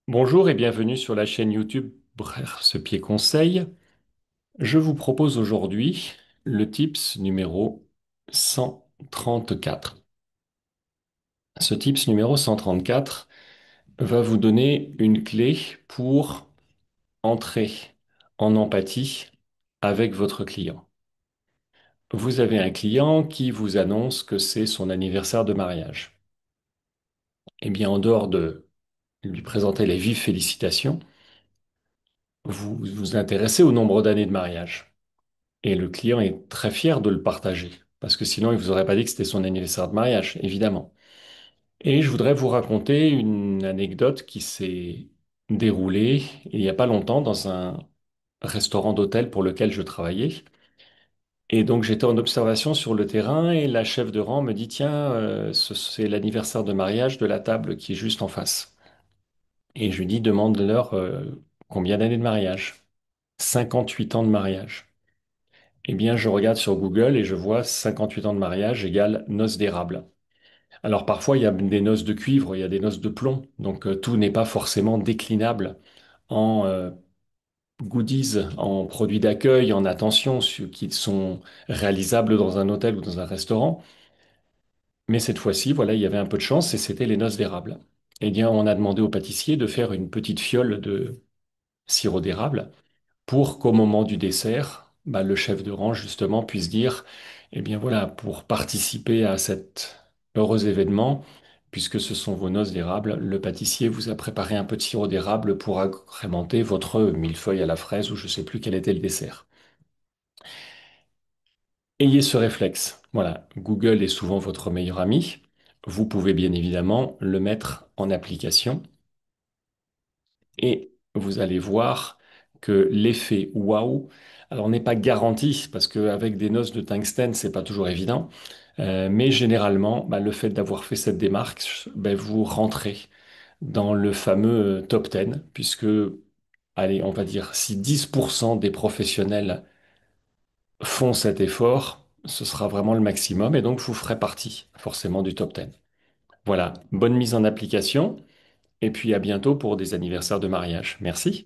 Bonjour et bienvenue sur la chaîne YouTube Bref, ce pied conseil. Je vous propose aujourd'hui le tips numéro 134. Ce tips numéro 134 va vous donner une clé pour entrer en empathie avec votre client. Vous avez un client qui vous annonce que c'est son anniversaire de mariage. Eh bien, en dehors de lui présenter les vives félicitations, vous vous intéressez au nombre d'années de mariage. Et le client est très fier de le partager, parce que sinon il vous aurait pas dit que c'était son anniversaire de mariage, évidemment. Et je voudrais vous raconter une anecdote qui s'est déroulée il n'y a pas longtemps dans un restaurant d'hôtel pour lequel je travaillais. Et donc j'étais en observation sur le terrain et la chef de rang me dit, tiens, c'est l'anniversaire de mariage de la table qui est juste en face. Et je lui dis, demande-leur combien d'années de mariage? 58 ans de mariage. Eh bien, je regarde sur Google et je vois 58 ans de mariage égale noces d'érable. Alors parfois, il y a des noces de cuivre, il y a des noces de plomb, donc tout n'est pas forcément déclinable en goodies, en produits d'accueil, en attention, qui sont réalisables dans un hôtel ou dans un restaurant. Mais cette fois-ci, voilà, il y avait un peu de chance et c'était les noces d'érable. Eh bien, on a demandé au pâtissier de faire une petite fiole de sirop d'érable pour qu'au moment du dessert, bah, le chef de rang, justement, puisse dire, eh bien voilà, pour participer à cet heureux événement, puisque ce sont vos noces d'érable, le pâtissier vous a préparé un peu de sirop d'érable pour agrémenter votre millefeuille à la fraise ou je ne sais plus quel était le dessert. Ayez ce réflexe. Voilà, Google est souvent votre meilleur ami. Vous pouvez bien évidemment le mettre en application et vous allez voir que l'effet waouh, alors n'est pas garanti parce qu'avec des noces de tungstène, c'est pas toujours évident, mais généralement, bah, le fait d'avoir fait cette démarche, bah, vous rentrez dans le fameux top 10, puisque, allez, on va dire, si 10% des professionnels font cet effort, ce sera vraiment le maximum et donc vous ferez partie forcément du top 10. Voilà, bonne mise en application et puis à bientôt pour des anniversaires de mariage. Merci.